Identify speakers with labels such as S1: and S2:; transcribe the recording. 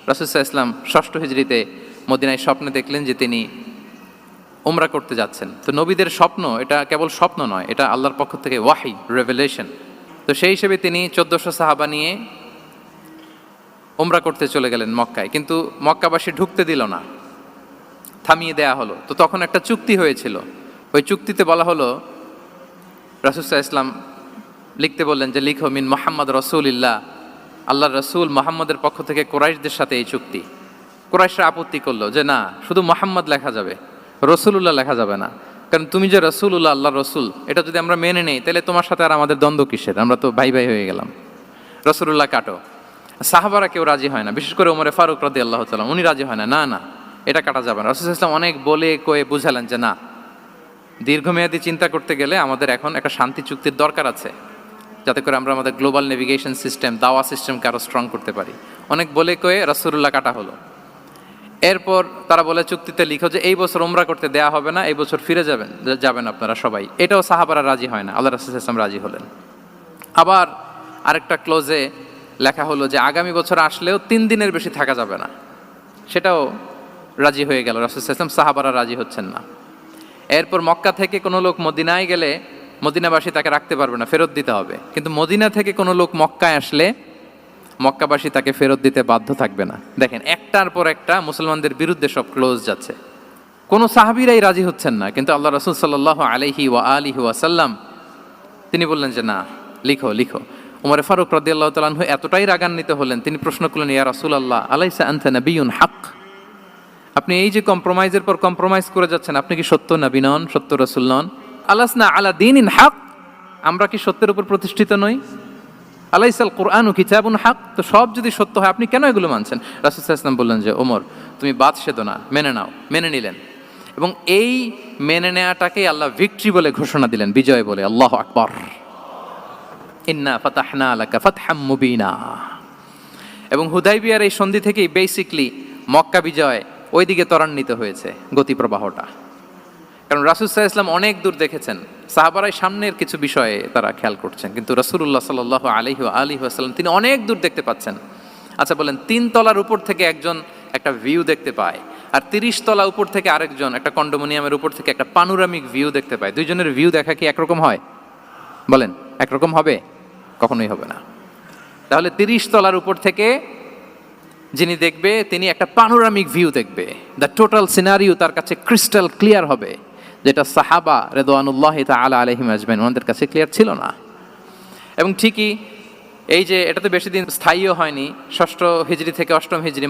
S1: রাসূল সাল্লাল্লাহু আলাইহি ওয়াসাল্লাম 6ষ্ঠ হিজরিতে মদিনায় স্বপ্নে দেখলেন যে তিনি উমরা করতে যাচ্ছেন। তো নবীদের স্বপ্ন এটা কেবল স্বপ্ন নয়, এটা আল্লাহর পক্ষ থেকে ওয়াহি, রেভেলেশন। তো সেই হিসেবে তিনি 1400 সাহাবা নিয়ে উমরা করতে চলে গেলেন মক্কায়, কিন্তু মক্কাবাসী ঢুকতে দিল না, থামিয়ে দেয়া হলো। তো তখন একটা চুক্তি হয়েছিল, ওই চুক্তিতে বলা হলো, রাসূল সাল্লাল্লাহু আলাইহি ওয়াসাল্লাম লিখতে বললেন যে লিখো মিন মুহাম্মদ রাসূলুল্লাহ, আল্লাহর রাসূল মুহাম্মদের পক্ষ থেকে কুরাইশদের সাথে এই চুক্তি। কুরাইশরা আপত্তি করলো যে না, শুধু মুহাম্মদ লেখা যাবে, রাসূলুল্লাহ লেখা যাবে না, কারণ তুমি যে রাসূলুল্লাহ, আল্লাহর রাসূল, এটা যদি আমরা মেনে নেই তাহলে তোমার সাথে আর আমাদের দ্বন্দ্ব কিসের, আমরা তো ভাই ভাই হয়ে গেলাম, রাসূলুল্লাহ কাটো। সাহাবারা কেউ রাজি হয় না, বিশেষ করে ওমরে ফারুক রাদিয়াল্লাহু তাআলা উনি রাজি হয় না, না না এটা কাটা যাবে না। রাসূল সাল্লাল্লাহু আলাইহি ওয়াসাল্লাম অনেক বলে কয়ে বুঝালেন যে না, দীর্ঘমেয়াদী চিন্তা করতে গেলে আমাদের এখন একটা শান্তি চুক্তির দরকার আছে, যাতে করে আমরা আমাদের গ্লোবাল নেভিগেশন সিস্টেম, দাওয়া সিস্টেমকে আরও স্ট্রং করতে পারি। অনেক বলে কয়ে রাসূলুল্লাহ কাটা হলো। এরপর তারা বলে চুক্তিতে লিখো যে এই বছর উমরা করতে দেয়া হবে না, এই বছর ফিরে যাবেন আপনারা সবাই। এটাও সাহাবারা রাজি হয় না, আল্লাহ রাসূল সাল্লাল্লাহু আলাইহি ওয়াসাল্লাম রাজি হলেন। আবার আরেকটা ক্লোজে লেখা হলো যে আগামী বছর আসলেও 3 দিনের বেশি থাকা যাবে না, সেটাও রাজি হয়ে গেল রাসূল সাল্লাল্লাহু আলাইহি ওয়াসাল্লাম। সাহাবারা রাজি হচ্ছেন না। এরপর মক্কা থেকে কোনো লোক মদিনায় গেলে মদিনাবাসী তাকে রাখতে পারবে না, ফেরত দিতে হবে। কিন্তু মদিনা থেকে কোনো লোক মক্কায় আসলে মক্কাবাসী তাকে ফেরত দিতে বাধ্য থাকবে না। দেখেন, একটার পর একটা মুসলমানদের বিরুদ্ধে সব ক্লোজ যাচ্ছে, কোনো সাহাবীরাই রাজি হচ্ছেন না। কিন্তু আল্লাহ রাসূল সাল্লাল্লাহু আলাইহি ওয়া আলিহি ওয়াসাল্লাম তিনি বললেন যে না, লিখো লিখো। ওমর ফারুক রাদিয়াল্লাহু তাআলা আনহু এতটাই রাগান্বিত হলেন, তিনি প্রশ্ন করলেন, ইয়া রাসূলুল্লাহ, আলাইসা আনতা নাবিয়্যুন হক, আপনি এই যে কম্প্রোমাইজের পর কম্প্রোমাইজ করে যাচ্ছেন, আপনি কি সত্য নবী নন, সত্য রাসূল নন? আলাসনা আলা দীনিন হক, আমরা কি সত্যের উপর প্রতিষ্ঠিত নই? আলাইসাল কুরআনু কিতাবুন হক, তো সব যদি সত্য হয় আপনি কেন এগুলো মানছেন? রাসূল সাল্লাল্লাহু আলাইহি ওয়াসাল্লাম বললেন যে ওমর, তুমি বাদ সেদো না, মেনে নাও। মেনে নিলেন, এবং এই মেনে নেওয়াটাকেই আল্লাহ ভিক্টরি বলে ঘোষণা দিলেন, বিজয় বলে। আল্লাহু আকবার। ইন্না ফাতাহনা লাকা ফাতহাম মুবিনা। এবং হুদাইবিয়ার এই সন্ধি থেকেই বেসিকলি মক্কা বিজয় ওইদিকে ত্বরান্বিত হয়েছে গতি প্রবাহটা। কারণ রাসূল সাল্লাল্লাহু আলাইহি ওয়াসাল্লাম অনেক দূর দেখেছেন, সাহাবারাই সামনের কিছু বিষয়ে তারা খেয়াল করছেন, কিন্তু রাসূলুল্লাহ সাল্লাল্লাহু আলাইহি ওয়া আলিহি ওয়াসাল্লাম তিনি অনেক দূর দেখতে পাচ্ছেন। আচ্ছা বলেন, 3 তলার উপর থেকে একজন একটা ভিউ দেখতে পায়, আর 30 তলা উপর থেকে আরেকজন একটা কন্ডোমিনিয়ামের উপর থেকে একটা পানোরামিক ভিউ দেখতে পায়, দুইজনের ভিউ দেখা কি একরকম হয়? বলেন, একরকম হবে? কখনোই হবে না। তাহলে 30 তলার উপর থেকে যিনি দেখবে তিনি একটা পানোরামিক ভিউ দেখবে, দ্য টোটাল সিনারিও তার কাছে ক্রিস্টাল ক্লিয়ার হবে, যেটা সাহাবা রিদওয়ানুল্লাহি তাআলা আলাইহিম আজমাইন ওনাদের কাছে ক্লিয়ার ছিল না। এবং ঠিকই এই যে এটাতে বেশি দিন স্থায়ীও হয়নি, 6ষ্ঠ হিজরি থেকে 8ম হিজরি